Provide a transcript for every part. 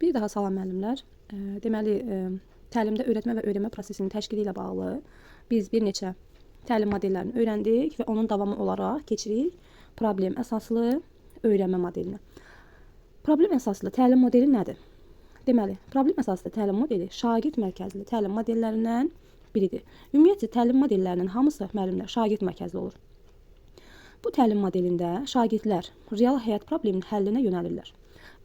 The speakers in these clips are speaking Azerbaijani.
Bir daha salam müəllimlər. Deməli, təlimdə öyrətmə və öyrənmə prosesinin təşkili ilə bağlı biz bir neçə təlim modellərini öyrəndik və onun davamı olaraq keçirik problem əsaslı öyrənmə modelinə. Problem əsaslı təlim modeli nədir? Deməli, problem əsaslı təlim modeli şagird mərkəzli təlim modellərindən biridir. Ümumiyyətlə, təlim modellərinin hamısı müəllimlər şagird mərkəzli olur. Bu təlim modelində şagirdlər real həyat probleminin həllinə yönəlirlər.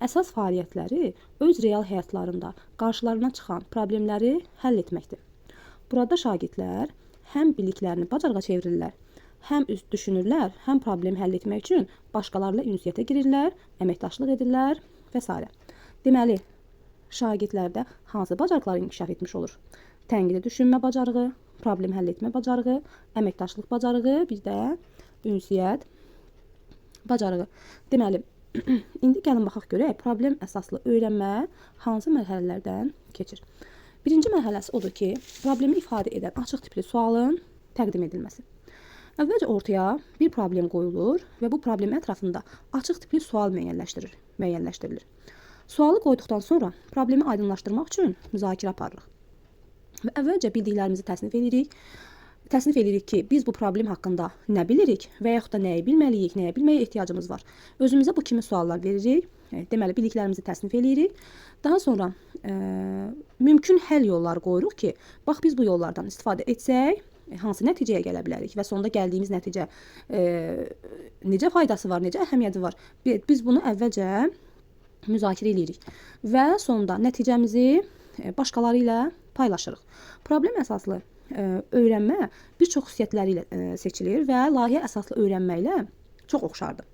Əsas fəaliyyətləri öz real həyatlarında qarşılarına çıxan problemləri həll etməkdir. Burada şagirdlər həm biliklərini bacarığa çevirirlər, həm düşünürlər, həm problem həll etmək üçün başqalarıyla ünsiyyətə girirlər, əməkdaşlıq edirlər və s. Deməli, şagirdlərdə hansı bacarıqlar inkişaf etmiş olur? Tənqidi düşünmə bacarığı, problem həll etmə bacarığı, əməkdaşlıq bacarığı, bir də ünsiyyət bacarığı. Deməli, indi gəlin baxaq görək, problem əsaslı öyrənmə hansı mərhələlərdən keçir. Birinci mərhələsi odur ki, problemi ifadə edən açıq tipli sualın təqdim edilməsi. Əvvəlcə ortaya bir problem qoyulur və bu problem ətrafında açıq tipli sual müəyyənləşdirilir. Sualı qoyduqdan sonra problemi aydınlaşdırmaq üçün müzakirə aparırıq. Və əvvəlcə bildiklərimizi təsnif edirik ki, biz bu problem haqqında nə bilirik və yaxud da nəyi bilməliyik, nəyə bilməyə ehtiyacımız var. Özümüzə bu kimi suallar veririk. Deməli, biliklərimizi təsnif edirik. Daha sonra mümkün həll yolları qoyuruq ki, bax biz bu yollardan istifadə etsək, hansı nəticəyə gələ bilərik və sonda gəldiyimiz nəticə necə faydası var, necə əhəmiyyəti var. Biz bunu əvvəlcə müzakirə edirik və sonda nəticəmizi başqaları ilə paylaşırıq. Problem əsaslı öyrənmə bir çox xüsusiyyətləri ilə seçilir və layihə əsaslı öyrənmə ilə çox oxşardır.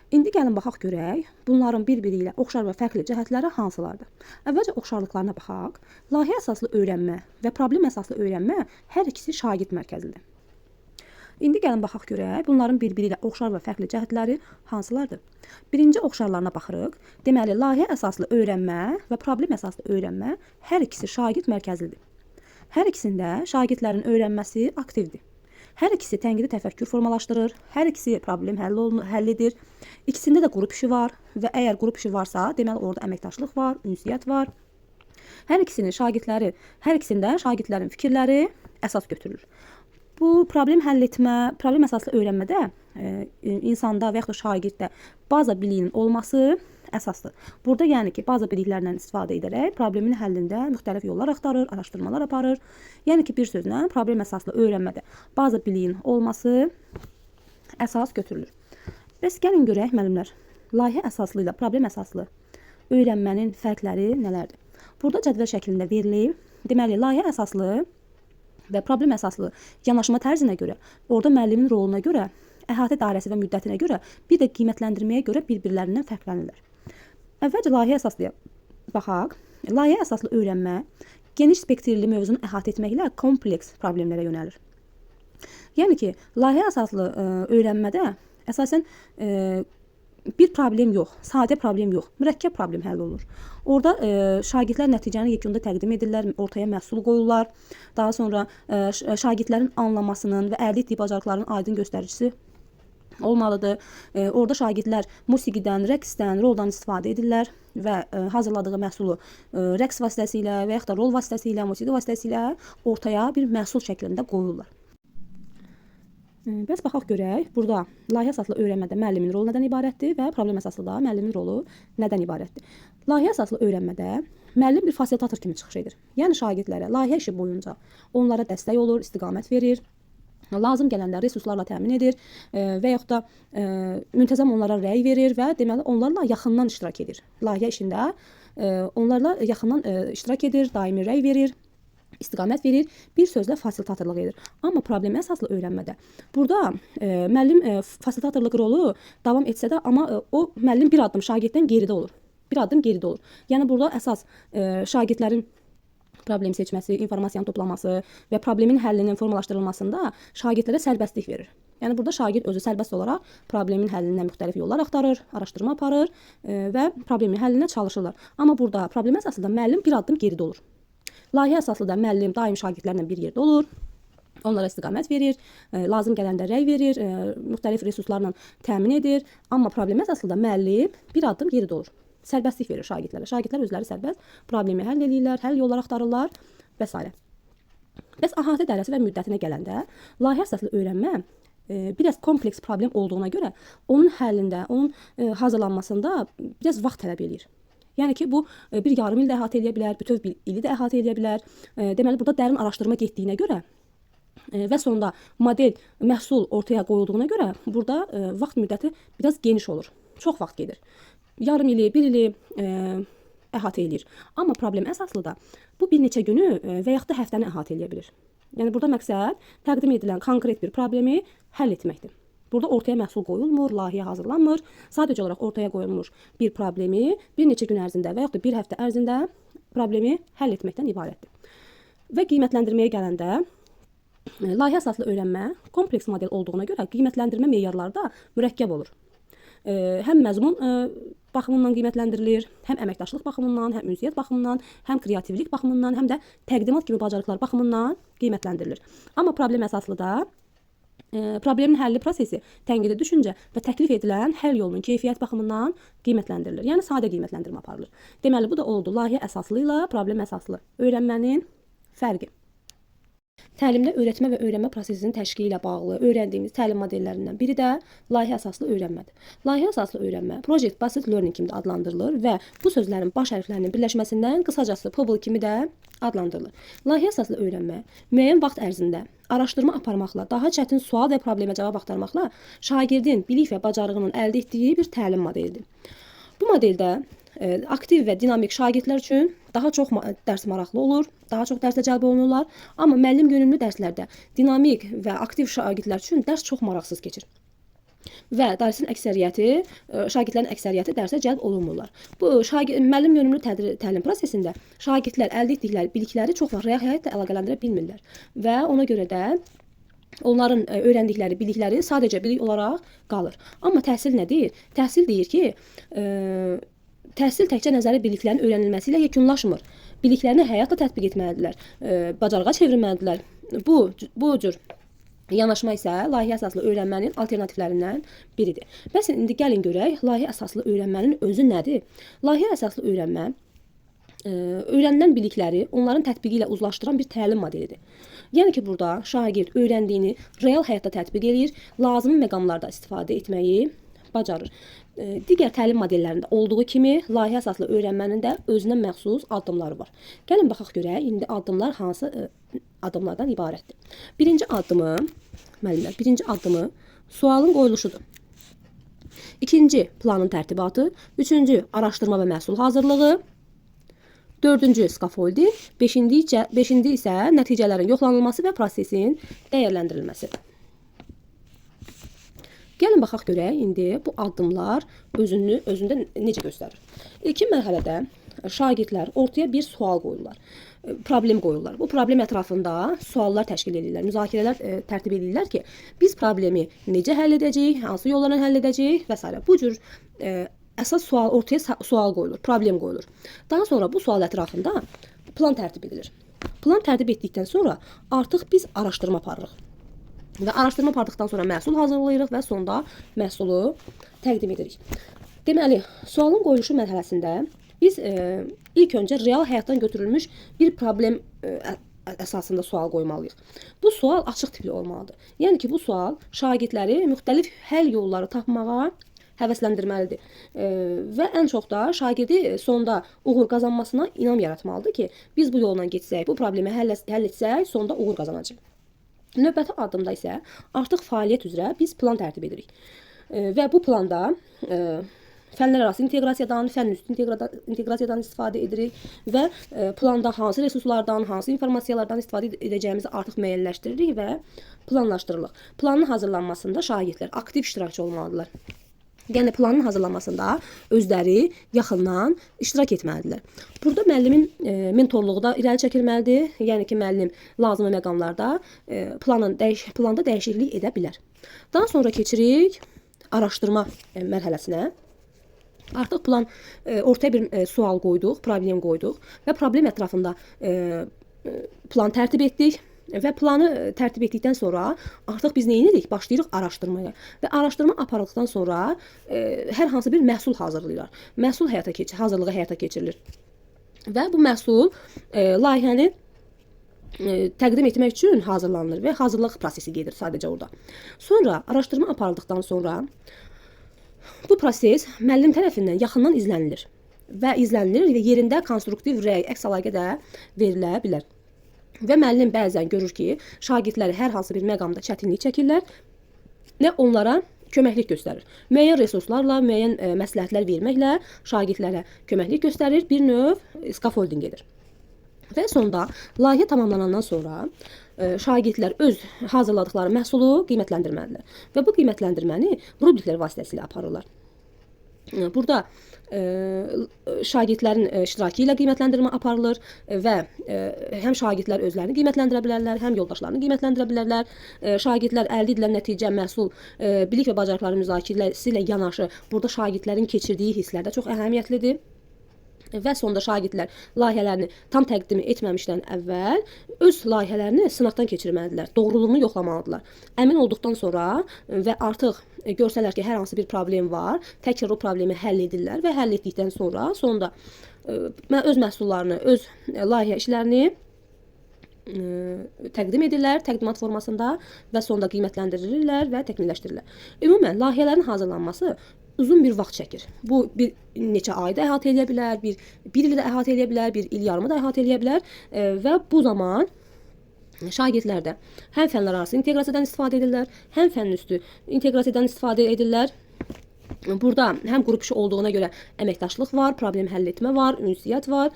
İndi gəlin baxaq görək, bunların bir-biri ilə oxşar və fərqli cəhətləri hansılardır? Əvvəlcə oxşarlıqlarına baxaq. Layihə əsaslı öyrənmə və problem əsaslı öyrənmə hər ikisi şagird mərkəzlidir. İndi gəlin baxaq görək, bunların bir-biri ilə oxşar və fərqli cəhətləri hansılardır? Birinci oxşarlarına baxırıq. Deməli, layihə əsaslı öyrənmə və problem əsaslı öyrənmə hər ikisi şagird mərkəzlidir. Hər ikisində şagirdlərin öyrənməsi aktivdir. Hər ikisi tənqidi təfəkkür formalaşdırır, hər ikisi problem həll edir. İkisində də qrup işi var və əgər qrup işi varsa, deməli orada əməkdaşlıq var, ünsiyyət var. Hər ikisində şagirdlərin fikirləri əsas götürülür. Bu problem həll etmə, problem əsaslı öyrənmədə insanda və yaxud da şagirddə baza biliyinin olması əsasdır. Burada yəni ki, baza biliklərlə istifadə edərək problemin həllində müxtəlif yollar axtarır, araşdırmalar aparır. Yəni ki, bir sözlə problem əsaslı öyrənmədə baza biliyin olması əsas götürülür. Bəs gəlin görək müəllimlər, layihə əsaslı ilə problem əsaslı öyrənmənin fərqləri nələrdir? Burada cədvəl şəklində verilib. Deməli, layihə əsaslı və problem əsaslı yanaşma tərzinə görə, orada müəllimin roluna görə, əhatə dairəsi və müddətinə görə, bir də qiymətləndirməyə görə bir-birlərindən fərqlənirlər. Əvvəlcə layihə əsaslıya baxaq. Layihə əsaslı öyrənmə geniş spektrli mövzunu əhatə etməklə kompleks problemlərə yönəlir. Yəni ki, layihə əsaslı öyrənmədə əsasən bir problem yox, sadə problem yox, mürəkkəb problem həll olunur. Orada şagirdlər nəticəni yekunda təqdim edirlər, ortaya məhsul qoyurlar. Daha sonra şagirdlərin anlamasının və əldə etdiyi bacarıqların aydın göstəricisi olmalıdır. Orada şagirdlər musiqidən, rəqsdən, roldan istifadə edirlər və hazırladığı məhsulu rəqs vasitəsilə və yaxud da rol vasitəsilə, musiqi vasitəsilə ortaya bir məhsul şəklində qoyurlar. Bəs baxaq görək, burada layihə əsaslı öyrənmədə müəllimin rolu nədən ibarətdir və problem əsaslı da müəllimin rolu nədən ibarətdir? Layihə əsaslı öyrənmədə müəllim bir fasilitator kimi çıxış edir. Yəni şagirdlərə layihə işi boyunca onlara dəstək olur, istiqamət verir, lazım gələndə resurslarla təmin edir və yaxud da müntəzəm onlara rəy verir və deməli onlarla yaxından iştirak edir. Layihə işində onlarla yaxından iştirak edir, daimi rəy verir, istiqamət verir, bir sözlə fasilitatorluq edir. Amma problem əsaslı öyrənmədə burada müəllim fasilitatorluq rolu davam etsə də, amma o müəllim bir addım şagirddən geridə olur. Bir addım geridə olur. Yəni burada əsas şagirdlərin problem seçməsi, informasiyanın toplaması və problemin həllinin formalaşdırılmasında şagirdlərə sərbəstlik verir. Yəni burada şagird özü sərbəst olaraq problemin həllinə müxtəlif yollar axtarır, araşdırma aparır və problemin həllinə çalışırlar. Amma burada problem əsaslı da müəllim bir addım geridə olur. Layihə əsaslı da müəllim daim şagirdlərlə bir yerdə olur, onlara istiqamət verir, lazım gələndə rəy verir, müxtəlif resurslarla təmin edir. Amma problem əsaslı da müəllim bir addım geridə olur. sərbəstlik verir şagirdlərə. Şagirdlər özləri sərbəst problemi həll edirlər, həll yolları axtarırlar və s. Bəs əhatə dairəsi və müddətinə gələndə layihə əsaslı öyrənmə biraz kompleks problem olduğuna görə onun həllində, onun hazırlanmasında biraz vaxt tələb edir. Yəni ki, bu bir yarım il də əhatə edə bilər, bütöv bir ili də əhatə edə bilər. Deməli, burada dərin araşdırma getdiyinə görə və sonda model, məhsul ortaya qoyulduğuna görə burada vaxt müddəti biraz geniş olur. Çox vaxt gedir. Yarım ili, bir ili əhatə edir. Amma problem əsaslı da bu bir neçə günü və yaxud da həftəni əhatə edə bilir. Yəni burada məqsəd təqdim edilən konkret bir problemi həll etməkdir. Burada ortaya məhsul qoyulmur, layihə hazırlanmır. Sadəcə olaraq ortaya qoyulmuş bir problemi bir neçə gün ərzində və yaxud da bir həftə ərzində problemi həll etməkdən ibarətdir. Və qiymətləndirməyə gələndə layihə əsaslı öyrənmə kompleks model olduğuna görə qiymətləndirmə meyarları da mürəkkəb olur. Həm məzmun baxımından qiymətləndirilir, həm əməkdaşlıq baxımından, həm ünsiyyət baxımından, həm kreativlik baxımından, həm də təqdimat kimi bacarıqlar baxımından qiymətləndirilir. Amma problem əsaslı da problemin həlli prosesi, tənqidi düşüncə və təklif edilən həll yolunun keyfiyyət baxımından qiymətləndirilir. Yəni sadə qiymətləndirmə aparılır. Deməli, bu da oldu layihə əsaslı ilə problem əsaslı öyrənmənin fərqi. Təlimdə öyrətmə və öyrənmə prosesinin təşkili ilə bağlı öyrəndiyimiz təlim modellərindən biri də layihə əsaslı öyrənmədir. Layihə əsaslı öyrənmə Project Based Learning kimi də adlandırılır və bu sözlərin baş hərflərinin birləşməsindən qısacası PBL kimi də adlandırılır. Layihə əsaslı öyrənmə müəyyən vaxt ərzində araşdırma aparmaqla, daha çətin sual və problemə cavab axtarmaqla şagirdin bilik və bacarığının əldə etdiyi bir təlim modelidir. Bu modeldə aktiv və dinamik şagirdlər üçün daha çox dərs maraqlı olur, daha çox dərsə cəlb olunurlar. Amma müəllim yönümlü dərslərdə dinamik və aktiv şagirdlər üçün dərs çox maraqsız keçir. Və dərsin əksəriyyəti, şagirdlərin əksəriyyəti dərsə cəlb olunmurlar. Bu müəllim yönümlü təlim prosesində şagirdlər əldə etdikləri bilikləri çox vaxt real həyatla əlaqələndirə bilmirlər və ona görə də onların öyrəndikləri bilikləri sadəcə bilik olaraq qalır. Amma təhsil nə deyir? Təhsil deyir ki, təhsil təkcə nəzəri biliklərin öyrənilməsi ilə yekunlaşmır. Biliklərini həyatla tətbiq etməlidirlər, bacarığa çevirməlidirlər. Bu cür yanaşma isə layihə əsaslı öyrənmənin alternativlərindən biridir. Bəs indi gəlin görək, layihə əsaslı öyrənmənin özü nədir? Layihə əsaslı öyrənmə öyrənilən bilikləri onların tətbiqi ilə uzlaşdıran bir təlim modelidir. Yəni ki, burada şagird öyrəndiyini real həyatda tətbiq edir, lazımi məqamlarda istifadə etməyi bacarır. Digər təlim modellərində olduğu kimi layihə əsaslı öyrənmənin də özünə məxsus addımları var. Gəlin baxaq görək, indi addımlar hansı addımlardan ibarətdir. Birinci addımı sualın qoyuluşudur. İkinci planın tərtibatı, üçüncü araşdırma və məhsul hazırlığı, dördüncü skafolding, beşinci isə nəticələrin yoxlanılması və prosesin dəyərləndirilməsi. Gəlin baxaq görək, indi bu addımlar özündə necə göstərir. İlkin mərhələdə şagirdlər ortaya bir sual qoyurlar, problem qoyurlar. Bu problem ətrafında suallar təşkil edirlər, müzakirələr tərtib edirlər ki, biz problemi necə həll edəcəyik, hansı yollarla həll edəcəyik və s. Bu cür əsas ortaya sual qoyulur, problem qoyulur. Daha sonra bu sual ətrafında plan tərtib edilir. Plan tərtib etdikdən sonra artıq biz araşdırma aparırıq. Və araşdırma apardıqdan sonra məhsul hazırlayırıq və sonda məhsulu təqdim edirik. Deməli, sualın qoyuluşu mərhələsində biz ilk öncə real həyatdan götürülmüş bir problem əsasında sual qoymalıyıq. Bu sual açıq tipli olmalıdır. Yəni ki, bu sual şagirdləri müxtəlif həll yolları tapmağa həvəsləndirməlidir. Və ən çox da şagirdi sonda uğur qazanmasına inam yaratmalıdır ki, biz bu yolla getsək, bu problemi həll etsək, sonda uğur qazanacaq. Növbəti addımda isə artıq fəaliyyət üzrə biz plan tərtib edirik. Və bu planda fənlər arası inteqrasiyadan, fənn üstü inteqrasiyadan istifadə edirik və planda hansı resurslardan, hansı informasiyalardan istifadə edəcəyimizi artıq müəyyənləşdiririk və planlaşdırırıq. Planın hazırlanmasında şagirdlər aktiv iştirakçı olmalıdırlar. Yəni planın hazırlanmasında özləri yaxından iştirak etməlidirlər. Burada müəllimin mentorluğu da irəli çəkilməlidir. Yəni ki, müəllim lazımi məqamlarda planda dəyişiklik edə bilər. Daha sonra keçirik araşdırma mərhələsinə. Artıq plan ortaya bir sual qoyduq, problem qoyduq və problem ətrafında plan tərtib etdik. və planı tərtib etdikdən sonra artıq biz nə edirik? Başlayırıq araşdırmaya. Və araşdırma aparıldıqdan sonra hər hansı bir məhsul hazırlayırlar. Məhsul hazırlığı həyata keçirilir. Və bu məhsul layihəni təqdim etmək üçün hazırlanır və hazırlıq prosesi gedir sadəcə orada. Sonra araşdırma aparıldıqdan sonra bu proses müəllim tərəfindən yaxından izlənilir və yerində konstruktiv rəy, əks əlaqə də verilə bilər. Və müəllim bəzən görür ki, şagirdləri hər hansı bir məqamda çətinlik çəkirlər və onlara köməklik göstərir. Müəyyən resurslarla, müəyyən məsləhətlər verməklə şagirdlərə köməklik göstərir, bir növ scaffolding edir. Və sonda layihə tamamlanandan sonra şagirdlər öz hazırladıkları məhsulu qiymətləndirməlidirlər. Və bu qiymətləndirməni rubriklər vasitəsilə aparırlar. Burada şagirdlərin iştirakı ilə qiymətləndirmə aparılır və həm şagirdlər özlərini qiymətləndirə bilərlər, həm yoldaşlarını qiymətləndirə bilərlər. Şagirdlər əldə edilən nəticə, məhsul, bilik və bacarıqların müzakirəsi ilə yanaşı burada şagirdlərin keçirdiyi hisslər də çox əhəmiyyətlidir. Və sonda şagirdlər layihələrini tam təqdim etməmişdən əvvəl öz layihələrini sınaqdan keçirməlidirlər, doğruluğunu yoxlamalıdırlar. Əmin olduqdan sonra və artıq görsələr ki, hər hansı bir problem var, təkrar o problemi həll edirlər və həll etdikdən sonra sonda öz məhsullarını, öz layihə işlərini təqdim edirlər təqdimat formasında və sonda qiymətləndirilirlər və təkmilləşdirilir. Ümumən layihələrin hazırlanması uzun bir vaxt çəkir. Bu bir neçə ayda əhatə edə bilər, bir ili də əhatə edə bilər, bir il yarımı da əhatə edə bilər və bu zaman şagirdlər də həm fənlər arası inteqrasiyadan istifadə edirlər, həm fənn üstü inteqrasiyadan istifadə edirlər. Burada həm qrup işi olduğuna görə əməkdaşlıq var, problem həll etmə var, ünsiyyət var,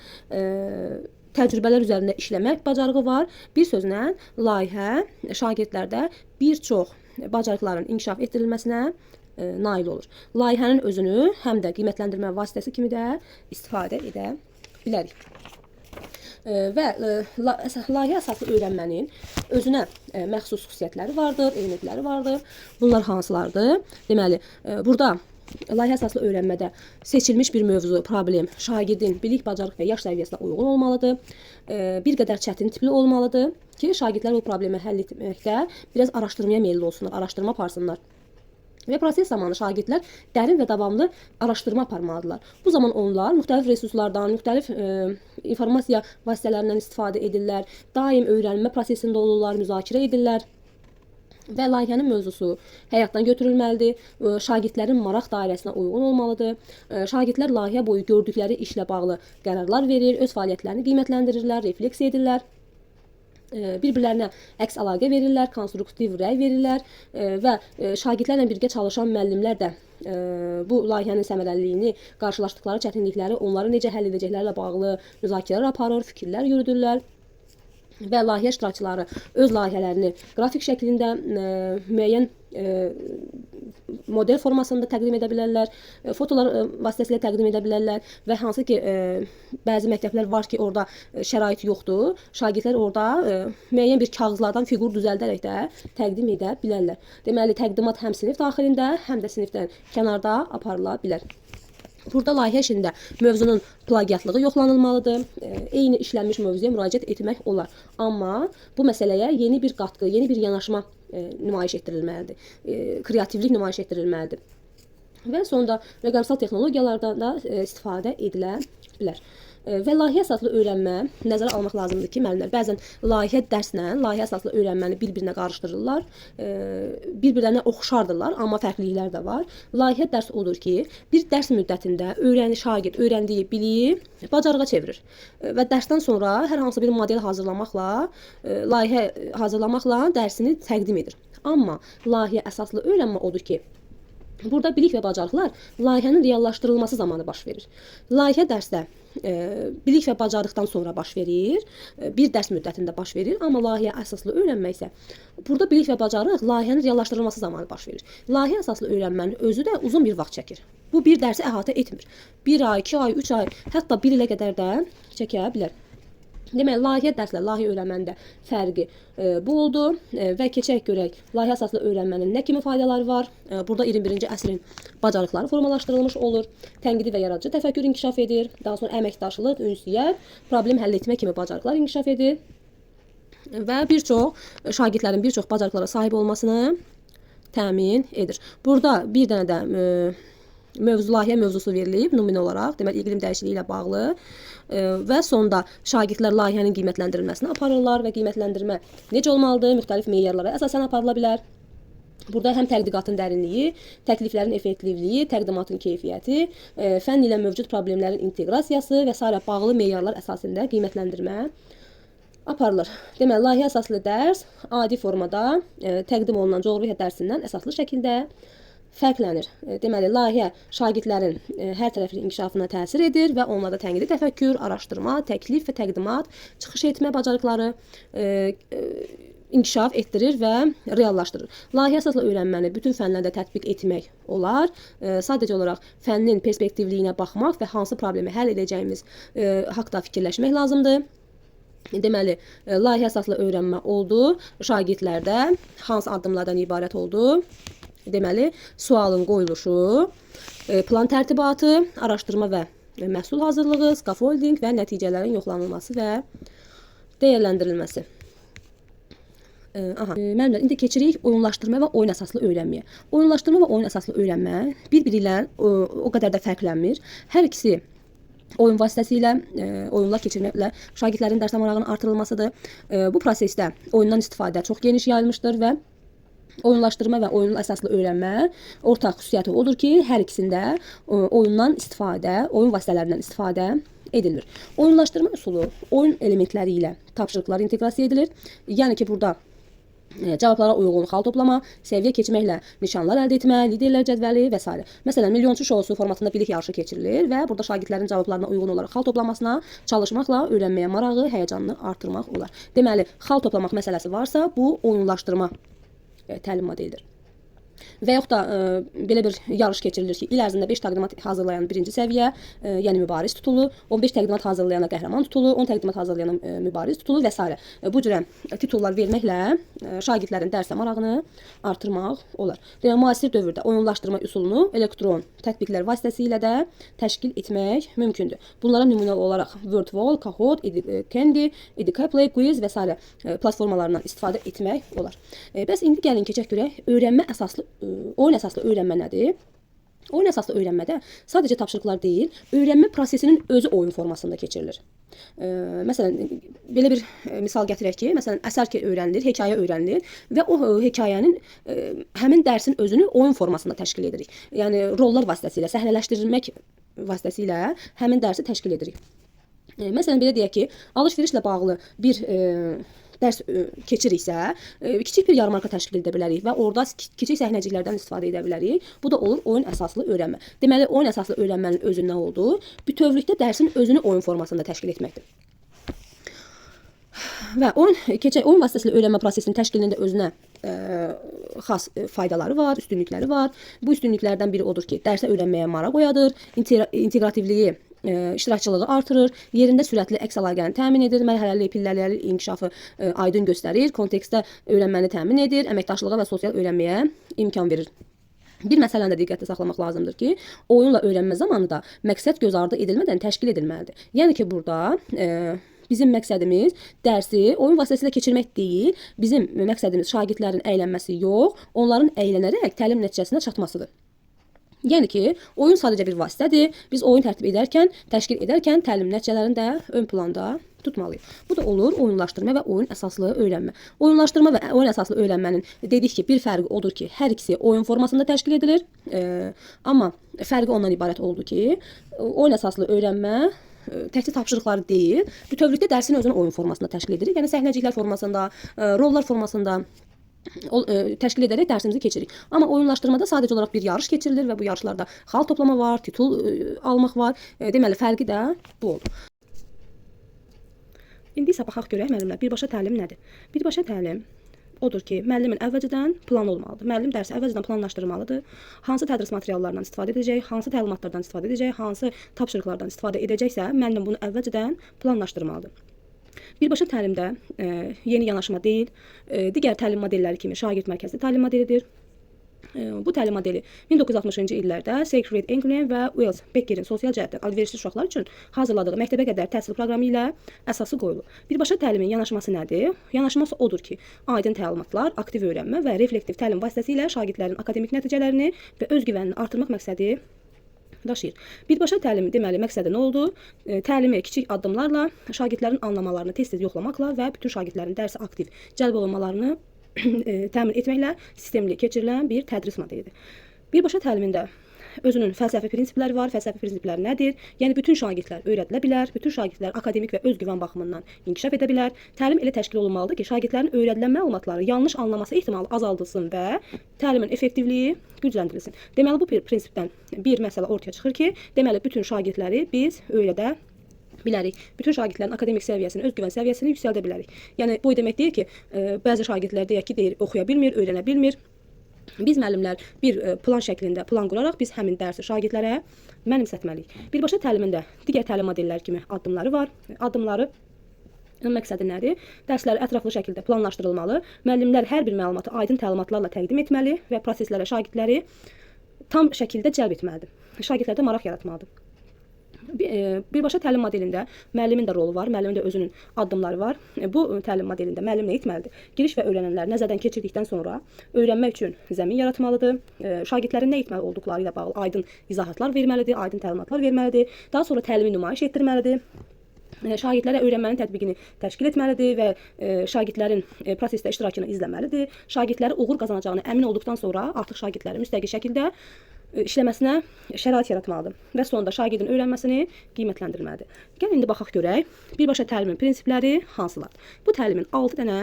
təcrübələr üzərində işləmək bacarığı var. Bir sözlə layihə şagirdlərdə bir çox bacarıqların inkişaf etdirilməsinə nail olur. Layihənin özünü həm də qiymətləndirmə vasitəsi kimi də istifadə edə bilərik. Və layihə əsaslı öyrənmənin özünə məxsus xüsusiyyətləri vardır, elementləri vardır. Bunlar hansılardır? Deməli, burada layihə əsaslı öyrənmədə seçilmiş bir mövzu, problem şagirdin bilik, bacarıq və yaş səviyyəsinə uyğun olmalıdır. Bir qədər çətin tipli olmalıdır ki, şagirdlər bu problemi həll etməkdə biraz araşdırmaya meyilli olsunlar, araşdırma aparsınlar. Və proses zamanı şagirdlər dərin və davamlı araşdırma aparmalıdırlar. Bu zaman onlar müxtəlif resurslardan, müxtəlif informasiya vasitələrindən istifadə edirlər, daim öyrənmə prosesində olurlar, müzakirə edirlər. Və layihənin mövzusu həyatdan götürülməlidir, şagirdlərin maraq dairəsinə uyğun olmalıdır. Şagirdlər layihə boyu gördükləri işlə bağlı qərarlar verir, öz fəaliyyətlərini qiymətləndirirlər, refleksiya edirlər. Bir-birlərinə əks əlaqə verirlər, konstruktiv rəy verirlər və şagirdlərlə birgə çalışan müəllimlər də bu layihənin səmərəliliyini, qarşılaşdıqları çətinlikləri, onları necə həll edəcəklərlə bağlı müzakirələr aparır, fikirlər yürüdürlər. Və layihə iştirakçıları öz layihələrini qrafik şəklində müəyyən model formasında təqdim edə bilərlər, fotolar vasitəsilə təqdim edə bilərlər və hansı ki, bəzi məktəblər var ki, orada şərait yoxdur, şagirdlər orada müəyyən bir kağızlardan fiqur düzəldərək də təqdim edə bilərlər. Deməli, təqdimat həm sinif daxilində, həm də sinifdən kənarda aparıla bilər. Burada layihə işində mövzunun plagiatlığı yoxlanılmalıdır. Eyni işlənmiş mövzuya müraciət etmək olar. Amma bu məsələyə yeni bir qatqı, yeni bir yanaşma nümayiş etdirilməlidir. Kreativlik nümayiş etdirilməlidir. Və sonda rəqəmsal texnologiyalardan da istifadə edilə bilər. Və layihə əsaslı öyrənmə nəzərə almaq lazımdır ki, müəllimlər bəzən layihə dərslə layihə əsaslı öyrənməni bir-birinə qarışdırırlar, bir-birlərinə oxşardırlar, amma fərqliliklər də var. Layihə dərs odur ki, bir dərs müddətində şagird öyrəndiyi biliyi bacarığa çevirir və dərsdən sonra hər hansı bir model hazırlamaqla, layihə hazırlamaqla dərsini təqdim edir. Amma layihə əsaslı öyrənmə odur ki, burada bilik və bacarıqlar layihənin reallaşdırılması zamanı baş verir. Layihə dərsdə bilik və bacarıqdan sonra baş verir, bir dərs müddətində baş verir, amma layihə əsaslı öyrənmə isə burada bilik və bacarıq layihənin reallaşdırılması zamanı baş verir. Layihə əsaslı öyrənmənin özü də uzun bir vaxt çəkir. Bu bir dərsi əhatə etmir. 1 ay, 2 ay, 3 ay, hətta 1 ilə qədər də çəkə bilər. Deməli, layihə dərslə layihə öyrənməndə fərqi bu oldu və keçək görək layihə əsaslı öyrənmənin nə kimi faydaları var. Burada 21-ci əsrin bacarıqları formalaşdırılmış olur. Tənqidi və yaradıcı təfəkkür inkişaf edir. Daha sonra əməkdaşlıq, ünsiyyət, problem həll etmə kimi bacarıqlar inkişaf edir. və bir çox şagirdlərin bir çox bacarıqlara sahib olmasını təmin edir. Burada bir dənə də layihə mövzusu verilib nümunə olaraq, deməli iqlim dəyişikliyi ilə bağlı və sonda şagirdlər layihənin qiymətləndirilməsini aparırlar və qiymətləndirmə necə olmalıdır? Müxtəlif meyarlara əsasən aparıla bilər. Burada həm tədqiqatın dərinliyi, təkliflərin effektivliyi, təqdimatın keyfiyyəti, fənn ilə mövcud problemlərin inteqrasiyası və s. bağlı meyarlar əsasında qiymətləndirmə aparılır. Deməli, layihə əsaslı dərs adi formada təqdim olunan coğrafiya dərsindən əsaslı şəkildə fərqlənir. Deməli, layihə şagirdlərin hər tərəfli inkişafına təsir edir və onlarda tənqidi təfəkkür, araşdırma, təklif və təqdimat, çıxış etmə bacarıqları inkişaf etdirir və reallaşdırır. Layihə əsaslı öyrənməni bütün fənlərdə tətbiq etmək olar. Sadəcə olaraq fənnin perspektivliyinə baxmaq və hansı problemi həll edəcəyimiz haqda fikirləşmək lazımdır. Deməli, layihə əsaslı öyrənmə oldu. Şagirdlərdə hansı addımlardan ibarət oldu? Deməli, sualın qoyuluşu, plan tərtibatı, araşdırma və məhsul hazırlığı, scaffolding və nəticələrin yoxlanılması və dəyərləndirilməsi. Müəllimlər, indi keçirik oyunlaşdırma və oyun əsaslı öyrənməyə. Oyunlaşdırma və oyun əsaslı öyrənmə bir-biri ilə o qədər də fərqlənmir. Hər ikisi oyun vasitəsilə oyunlar keçirməklə şagirdlərin dərsə marağının artırılmasıdır. Bu prosesdə oyundan istifadə çox geniş yayılmışdır və oyunlaşdırma və oyun əsaslı öyrənmə ortaq xüsusiyyəti odur ki, hər ikisində oyundan istifadə, oyun vasitələrindən istifadə edilir. Oyunlaşdırma üsulu oyun elementləri ilə tapşırıqlar inteqrasiya edilir. Yəni ki, burada cavablara uyğun xal toplama, səviyyə keçməklə nişanlar əldə etmə, liderlər cədvəli və s. Məsələn, milyonçu şousu formatında bilik yarışı keçirilir və burada şagirdlərin cavablarına uyğun olaraq xal toplamasına çalışmaqla öyrənməyə marağı, həyəcanını artırmaq olar. Deməli, xal toplamaq məsələsi varsa, bu oyunlaşdırma təlim modelidir. Və yaxud da belə bir yarış keçirilir ki, il ərzində 5 təqdimat hazırlayan birinci səviyyə, yəni mübariz tutulu, 15 təqdimat hazırlayana qəhrəman tutulu, 10 təqdimat hazırlayana mübariz tutulu və s. Bu cürə titullar verməklə şagirdlərin dərsə marağını artırmaq olar. Deməli, müasir dövrdə oyunlaşdırma üsulunu elektron tətbiqlər vasitəsilə də təşkil etmək mümkündür. Bunlara nümunə olaraq WordWall, Kahoot, Candy, Educaplay, Quiz və s. platformalarından istifadə etmək olar. Bəs indi gəlin keçək görək, oyun əsaslı öyrənmə nədir? Oyun əsaslı öyrənmədə sadəcə tapşırıqlar deyil, öyrənmə prosesinin özü oyun formasında keçirilir. Məsələn, belə bir misal gətirək ki, məsələn, əsər öyrənilir, hekayə öyrənilir və o hekayənin həmin dərsin özünü oyun formasında təşkil edirik. Yəni, rollar vasitəsilə, səhnələşdirilmək vasitəsilə həmin dərsi təşkil edirik. Məsələn, belə deyək ki, alış-verişlə bağlı bir dərs keçiriksə, kiçik bir yarmarka təşkil edə bilərik və orada kiçik səhnəciklərdən istifadə edə bilərik. Bu da olur oyun əsaslı öyrənmə. Deməli, oyun əsaslı öyrənmənin özü nə oldu? Bütövlükdə dərsin özünü oyun formasında təşkil etməkdir. Və oyun vasitəsilə öyrənmə prosesinin təşkilində özünə xas faydaları var, üstünlükləri var. Bu üstünlüklərdən biri odur ki, dərsə öyrənməyə maraq oyadır, integrativliyi, iştirakçılığı artırır, yerində sürətli əks əlaqəni təmin edir, mərhələli, pilləli inkişafı aydın göstərir, kontekstdə öyrənməni təmin edir, əməkdaşlığa və sosial öyrənməyə imkan verir. Bir məsələni də diqqətdə saxlamaq lazımdır ki, oyunla öyrənmə zamanı da məqsəd göz ardı edilmədən təşkil edilməlidir. Yəni ki, burada bizim məqsədimiz dərsi oyun vasitəsilə keçirmək deyil, bizim məqsədimiz şagirdlərin əylənməsi yox, onların əylənərək təlim nəticəsinə çatmasıdır. Yəni ki, oyun sadəcə bir vasitədir. Biz oyun tərtib edərkən, təşkil edərkən təlim nəticələrini də ön planda tutmalıyıq. Bu da olur oyunlaşdırma və oyun əsaslı öyrənmə. Oyunlaşdırma və oyun əsaslı öyrənmənin dedik ki, bir fərqi odur ki, hər ikisi oyun formasında təşkil edilir. Amma fərqi ondan ibarət oldu ki, oyun əsaslı öyrənmə təkcə tapşırıqları deyil, bütövlükdə dərsin özünü oyun formasında təşkil edirik. Yəni səhnəciklər formasında, rollar formasında təşkil edərək dərsimizi keçirik. Amma oyunlaşdırmada sadəcə olaraq bir yarış keçirilir və bu yarışlarda xal toplama var, titul almaq var. Deməli, fərqi də bu olur. İndi isə baxaq görək müəllimlər, birbaşa təlim nədir? Birbaşa təlim odur ki, müəllimin əvvəlcədən plan olmalıdır. Müəllim dərsi əvvəlcədən planlaşdırmalıdır. Hansı tədris materiallarından istifadə edəcək, hansı təlimatlardan istifadə edəcək, hansı tapşırıqlardan istifadə edəcəksə, müəllim bunu əvvəlcədən planlaşdırmalıdır. Birbaşa təlimdə yeni yanaşma deyil, digər təlim modelləri kimi şagird mərkəzli təlim modelidir. Bu təlim modeli 1960-cı illərdə Seyfried Engelin və Wells Beckerin sosial cəhətdən əlverişli uşaqlar üçün hazırladığı məktəbə qədər təhsil proqramı ilə əsası qoyulub. Birbaşa təlimin yanaşması nədir? Yanaşması odur ki, aydın təlimatlar, aktiv öyrənmə və reflektiv təlim vasitəsilə şagirdlərin akademik nəticələrini və özgüvənini artırmaq məqsədi daşıyır. Birbaşa təlimin deməli məqsədi nə oldu? Təlimi kiçik addımlarla, şagirdlərin anlamalarını tez-tez yoxlamaqla və bütün şagirdlərin dərsə aktiv cəlb olunmalarını təmin etməklə sistemli keçirilən bir tədris modelidir. Birbaşa təlimində özünün fəlsəfi prinsipləri var. Fəlsəfi prinsiplər nədir? Yəni bütün şagirdlər öyrədilə bilər, bütün şagirdlər akademik və özgüvən baxımından inkişaf edə bilər. Təlim elə təşkil olunmalıdır ki, şagirdlərin öyrədilən məlumatları yanlış anlaması ehtimalı azaldılsın və təlimin effektivliyi gücləndirilsin. Deməli bu prinsipdən bir məsələ ortaya çıxır ki, deməli bütün şagirdləri biz öyrədə bilərik. Bütün şagirdlərin akademik səviyyəsini, özgüvən səviyyəsini yüksəldə bilərik. Yəni bu demək deyil ki, bəzi şagirdlər deyək ki, deyir, oxuya bilmir, öyrənə bilmir. Biz müəllimlər bir plan şəklində plan quraraq biz həmin dərsi şagirdlərə mənimsətməliyik. Birbaşa təlimində digər təlim modelləri kimi addımları var. Addımları məqsədi nədir? Dərslər ətraflı şəkildə planlaşdırılmalı. Müəllimlər hər bir məlumatı aydın təlimatlarla təqdim etməli və proseslərə şagirdləri tam şəkildə cəlb etməlidir. Şagirdlərdə maraq yaratmalıdır. Birbaşa təlim modelində müəllimin də rolu var, müəllimin də özünün addımları var. Bu təlim modelində müəllim nə etməlidir? Giriş və öyrənənləri nəzərdən keçirdikdən sonra öyrənmək üçün zəmin yaratmalıdır. Şagirdlərin nə etməli olduqları ilə bağlı aydın izahatlar verməlidir, aydın təlimatlar verməlidir. Daha sonra təlimi nümayiş etdirməlidir. Şagirdlərə öyrənmənin tətbiqini təşkil etməlidir və şagirdlərin prosesdə iştirakını izləməlidir. Şagirdləri uğur qazanacağını əmin olduqdan sonra artıq şagirdlərin müstəqil şəkildə işləməsinə şərait yaratmalıdır və sonunda şagirdin öyrənməsini qiymətləndirməlidir. Gəlin indi baxaq görək, birbaşa təlimin prinsipləri hansılar? Bu təlimin 6 dənə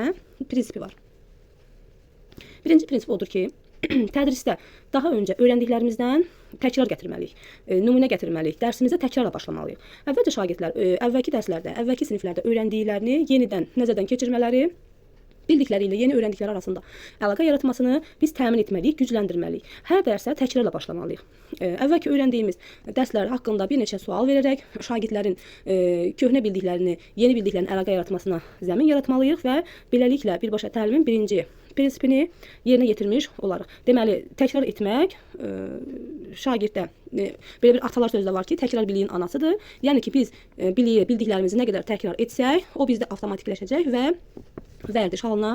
prinsipi var. Birinci prinsip odur ki, tədrisdə daha öncə öyrəndiklərimizdən təkrar gətirməliyik, nümunə gətirməliyik, dərsimizə təkrarla başlamalıyıq. Əvvəlcə şagirdlər əvvəlki dərslərdə, əvvəlki siniflərdə öyrəndiklərini yenidən nəzərdən keçirmələri, bildikləri ilə yeni öyrəndikləri arasında əlaqə yaratmasını biz təmin etməliyik, gücləndirməliyik. Hər dərsə təkrarla başlamalıyıq. Əvvəlki öyrəndiyimiz dərslər haqqında bir neçə sual verərək şagirdlərin köhnə bildiklərini, yeni bildiklərini əlaqə yaratmasına zəmin yaratmalıyıq və beləliklə birbaşa təlimin birinci prinsipini yerinə yetirmiş olarıq. Deməli, təkrar etmək şagirddə belə bir atalar sözü də var ki, təkrar biliyin anasıdır. Yəni ki, biz bildiklərimizi nə qədər təkrar etsək, o bizdə avtomatikləşəcək və vərdiş halına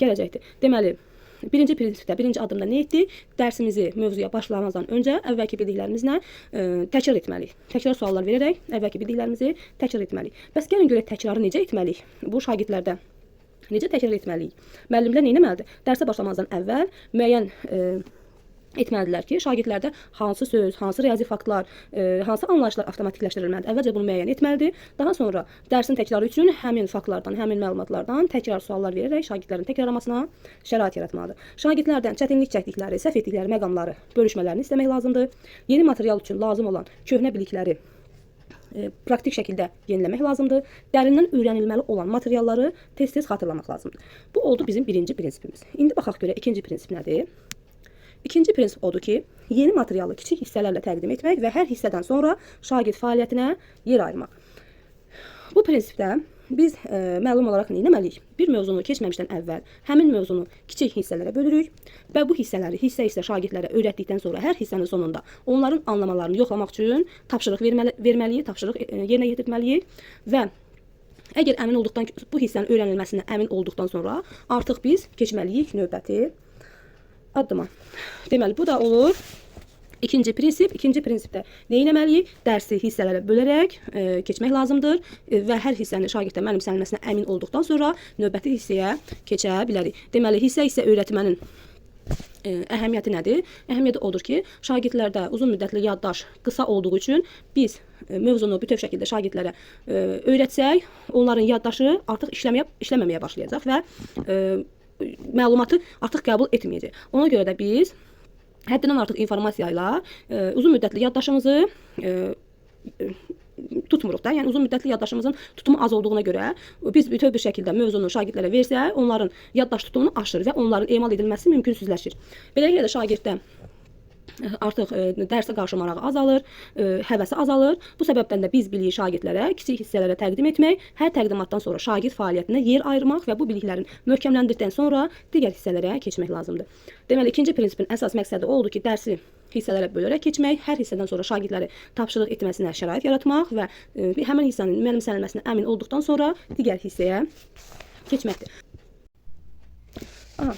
gələcəkdir. Deməli, birinci prinsipdə, birinci addımda nə etdik? Dərsimizi mövzuya başlamazdan öncə əvvəlki bildiklərimizlə təkrar etməliyik. Təkrar suallar verərək əvvəlki bildiklərimizi təkrar etməliyik. Bəs gəlin görək təkrarı necə etməliyik? Bu şagirdlərdə necə təkrar etməliyik? Müəllimlər nə etməlidir? Dərsə başlamazdan əvvəl müəyyən etməlidirlər ki, şagirdlərdə hansı söz, hansı riyazi faktlar, hansı anlayışlar avtomatikləşdirilməlidir. Əvvəlcə bunu müəyyən etməlidir. Daha sonra dərsin təkrarı üçün həmin faktlardan, həmin məlumatlardan təkrar suallar verərək şagirdlərin təkrarlamasına şərait yaratmalıdır. Şagirdlərdən çətinlik çəkdikləri, səhv etdikləri məqamları bölüşmələrini istəmək lazımdır. Yeni material üçün lazım olan köhnə bilikləri praktik şəkildə yeniləmək lazımdır. Dərindən öyrənilməli olan materialları tez-tez xatırlamaq lazımdır. Bu oldu bizim birinci prinsipimiz. İndi baxaq görək ikinci prinsip nədir? İkinci prinsip odur ki, yeni materialı kiçik hissələrlə təqdim etmək və hər hissədən sonra şagird fəaliyyətinə yer ayırmaq. Bu prinsipdə biz məlum olaraq nə etməliyik? Bir mövzunu keçməmişdən əvvəl həmin mövzunu kiçik hissələrə bölürük və bu hissələri hissə-hissə şagirdlərə öyrətdikdən sonra hər hissənin sonunda onların anlamalarını yoxlamaq üçün tapşırıq verməliyik, tapşırıq yerinə yetirməliyik və əgər əmin olduqdan bu hissənin öyrənilməsinə əmin olduqdan sonra artıq biz keçməliyik növbəti addıma. Deməli, bu da olur ikinci prinsip. İkinci prinsipdə nə etməliyik? Dərsi hissələrə bölərək keçmək lazımdır və hər hissənin şagirddə mənimsənilməsinə əmin olduqdan sonra növbəti hissəyə keçə bilərik. Deməli, hissə-hissə öyrətmənin əhəmiyyəti nədir? Əhəmiyyəti odur ki, şagirdlərdə uzun müddətli yaddaş qısa olduğu üçün biz mövzunu bütöv şəkildə şagirdlərə öyrətsək, onların yaddaşı artıq işləməməyə başlayacaq və məlumatı artıq qəbul etməyəcək. Ona görə də biz həddindən artıq informasiya ilə uzun müddətli yaddaşımızı tutmuruq da. Yəni uzun müddətli yaddaşımızın tutumu az olduğuna görə biz bütöv bir şəkildə mövzunu şagirdlərə versək, onların yaddaş tutumunu aşır və onların emal edilməsi mümkünsüzləşir. Beləliklə də şagirddə artıq dərsə qarşı marağı azalır, həvəsi azalır. Bu səbəbdən də biz biliyi şagirdlərə kiçik hissələrə təqdim etmək, hər təqdimatdan sonra şagird fəaliyyətinə yer ayırmaq və bu biliklərin möhkəmləndirdikdən sonra digər hissələrə keçmək lazımdır. Deməli, ikinci prinsipin əsas məqsədi oldu ki, dərsi hissələrə bölərək keçmək, hər hissədən sonra şagirdləri tapşırıq etməsinə şərait yaratmaq və həmin hissənin mənimsənilməsinə əmin olduqdan sonra digər hissəyə keçməkdir.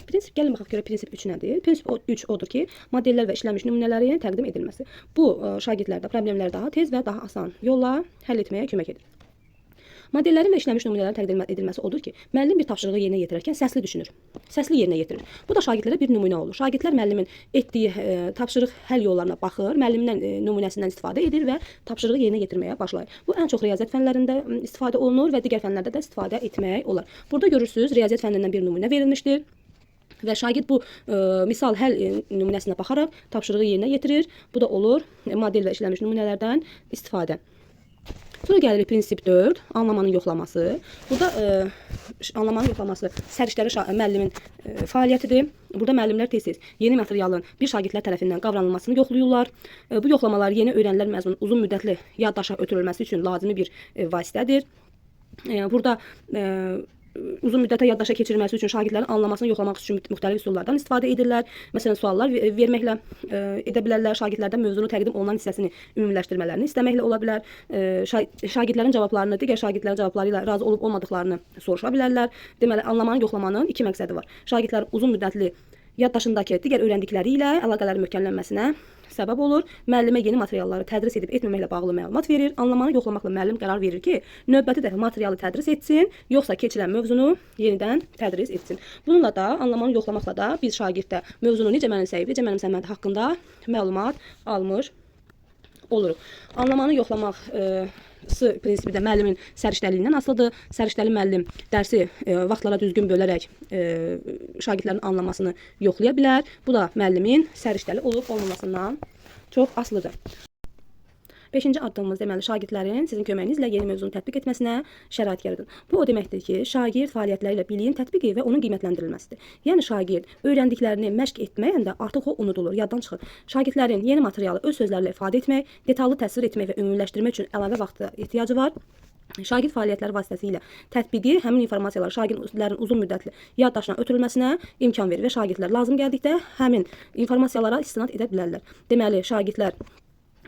Prinsip, gəlin baxaq görə prinsip 3 nədir? Prinsip 3 odur ki, modellər və işlənmiş nümunələrin təqdim edilməsi. Bu, şagirdlərdə problemləri daha tez və daha asan yolla həll etməyə kömək edir. Modellərin və işlənmiş nümunələrin təqdim edilməsi odur ki, müəllim bir tapşırığı yerinə yetirərkən səsli düşünür, səsli yerinə yetirir. Bu da şagirdlərə bir nümunə olur. Şagirdlər müəllimin etdiyi tapşırıq həll yollarına baxır, müəllimdən nümunəsindən istifadə edir və tapşırığı yerinə yetirməyə başlayır. Bu ən çox riyaziyyat fənlərində istifadə olunur və digər fənlərdə də istifadə etmək olar. Burada görürsünüz, riyaziyyat fənnindən bir nümunə verilmişdir. Və şagird bu misal həll nümunəsinə baxaraq tapşırığı yerinə yetirir. Bu da olur model və işlənmiş nümunələrdən istifadə. Sonra gəlir prinsip 4, anlamanın yoxlaması. Burada anlamanın yoxlaması səriştəli müəllimin fəaliyyətidir. Burada müəllimlər tez-tez yeni materialın bir şagirdlər tərəfindən qavranılmasını yoxlayırlar. Bu yoxlamalar yeni öyrənilər məzmunun uzun müddətli yaddaşa ötürülməsi üçün lazımi bir vasitədir. Burada uzun müddətə yaddaşa keçirilməsi üçün şagirdlərin anlamasını yoxlamaq üçün müxtəlif üsullardan istifadə edirlər. Məsələn, suallar verməklə edə bilərlər. Şagirdlərdən mövzunu təqdim olunan hissəsini ümumiləşdirmələrini istəməklə ola bilər. Şagirdlərin cavablarını digər şagirdlərin cavabları ilə razı olub olmadıqlarını soruşa bilərlər. Deməli, anlamanın yoxlamanın iki məqsədi var. Şagirdlərin uzun müddətli yaddaşındakı digər öyrəndikləri ilə əlaqələrin möhkəmlənməsinə səbəb olur. Müəllimə yeni materialları tədris edib etməməklə bağlı məlumat verir. Anlamanı yoxlamaqla müəllim qərar verir ki, növbəti dəfə materialı tədris etsin, yoxsa keçirilən mövzunu yenidən tədris etsin. Bununla da, anlamanı yoxlamaqla da biz şagirddə mövzunu necə mənimsəyib, necə mənimsənmədi haqqında məlumat almış oluruq. Anlamanı yoxlamaq prinsipi də müəllimin səriştəliyindən asılıdır. Səriştəli müəllim dərsi vaxtlara düzgün bölərək şagirdlərin anlamasını yoxlaya bilər. Bu da müəllimin səriştəli olub olmamasından çox asılıdır. 5-ci addımımız deməli şagirdlərin sizin köməyinizlə yeni mövzunu tətbiq etməsinə şərait yaradın. Bu o deməkdir ki, şagird fəaliyyətləri ilə biliyin tətbiqi və onun qiymətləndirilməsidir. Yəni şagird öyrəndiklərini məşq etməyəndə artıq o unudulur, yaddan çıxır. Şagirdlərin yeni materialı öz sözlərlə ifadə etmək, detallı təsvir etmək və ümumiləşdirmək üçün əlavə vaxta ehtiyacı var. Şagird fəaliyyətləri vasitəsilə tətbiqi həmin informasiyalar şagirdlərin uzun müddətli yaddaşına ötürülməsinə imkan verir və şagirdlər lazım gəldikdə həmin informasiyalara istinad edə bilərlər. Deməli, şagirdlər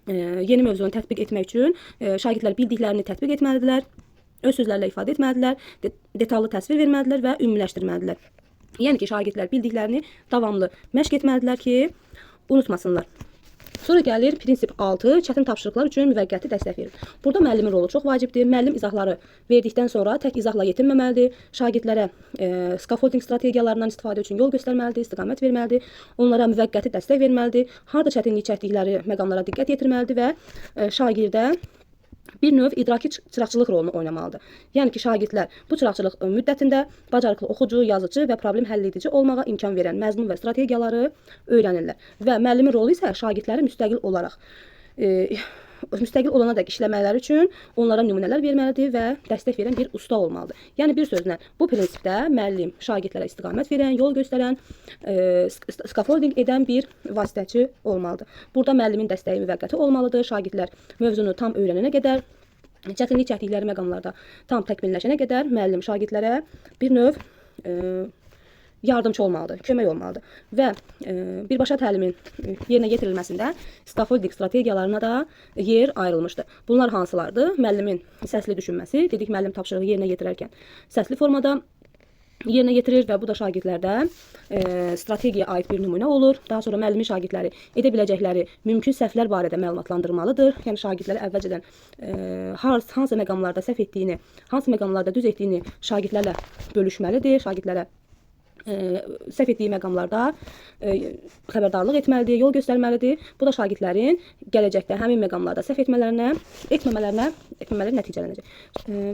yeni mövzunu tətbiq etmək üçün şagirdlər bildiklərini tətbiq etməlidirlər, öz sözlərlə ifadə etməlidirlər, detallı təsvir verməlidirlər və ümumiləşdirməlidirlər. Yəni ki, şagirdlər bildiklərini davamlı məşq etməlidirlər ki, unutmasınlar. Sonra gəlir prinsip 6, çətin tapşırıqlar üçün müvəqqəti dəstək verir. Burada müəllimin rolu çox vacibdir. Müəllim izahları verdikdən sonra tək izahla yetinməməlidir. Şagirdlərə scaffolding strategiyalarından istifadə üçün yol göstərməlidir, istiqamət verməlidir. Onlara müvəqqəti dəstək verməlidir. Harda çətinlik çəkdikləri məqamlara diqqət yetirməlidir və şagirdə bir növ idraki çıraqçılıq rolunu oynamalıdır. Yəni ki, şagirdlər bu çıraqçılıq müddətində bacarıqlı oxucu, yazıcı və problem həll edici olmağa imkan verən məzmun və strategiyaları öyrənirlər. Və müəllimin rolu isə şagirdləri müstəqil olanadək işləmələri üçün onlara nümunələr verməlidir və dəstək verən bir usta olmalıdır. Yəni bir sözlə, bu prinsipdə müəllim şagirdlərə istiqamət verən, yol göstərən, scaffolding edən bir vasitəçi olmalıdır. Burada müəllimin dəstəyi müvəqqəti olmalıdır. Şagirdlər mövzunu tam öyrənənə qədər, çətinlik çəkdikləri məqamlarda tam təkmilləşənə qədər müəllim şagirdlərə bir növ yardımcı olmalıdır, kömək olmalıdır. Və birbaşa təlimin yerinə yetirilməsində scaffolding strategiyalarına da yer ayrılmışdır. Bunlar hansılardır? Müəllimin səsli düşünməsi, dedik müəllim tapşırığı yerinə yetirərkən səsli formada yerinə yetirir və bu da şagirdlərdə strategiyaya aid bir nümunə olur. Daha sonra müəllimin şagirdləri edə biləcəkləri mümkün səhvlər barədə məlumatlandırmalıdır. Yəni şagirdləri əvvəlcədən hansı məqamlarda səhv etdiyini, hansı məqamlarda düz etdiyini şagirdlərlə bölüşməlidir. Şagirdlərə səhv etdiyi məqamlarda xəbərdarlıq etməlidir, yol göstərməlidir. Bu da şagirdlərin gələcəkdə həmin məqamlarda səhv etmələri nəticələnəcək.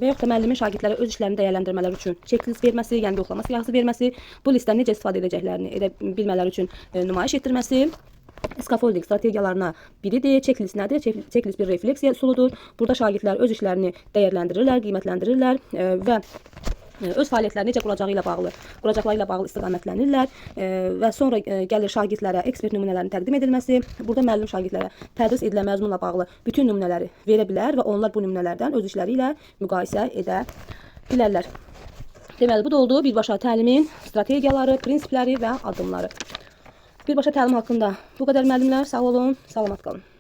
Və yaxud da müəllimin şagirdlərə öz işlərini dəyərləndirmələri üçün checklist verməsi, yəni yoxlama siyahısı verməsi, bu listədən necə istifadə edəcəklərini edə bilmələri üçün nümayiş etdirməsi scaffolding strategiyalarına biridir. Checklist nədir? Checklist bir refleksiya üsuludur. Burada şagirdlər öz işlərini dəyərləndirirlər, qiymətləndirirlər və öz fəaliyyətlərini necə quracaqları ilə bağlı istiqamətlənirlər və sonra gəlir şagirdlərə ekspert nümunələrin təqdim edilməsi. Burada müəllim şagirdlərə tədris edilən məzmunla bağlı bütün nümunələri verə bilər və onlar bu nümunələrdən öz işləri ilə müqayisə edə bilərlər. Deməli, bu da oldu birbaşa təlimin strategiyaları, prinsipləri və addımları. Birbaşa təlim haqqında bu qədər müəllimlər. Sağ olun, salamat qalın.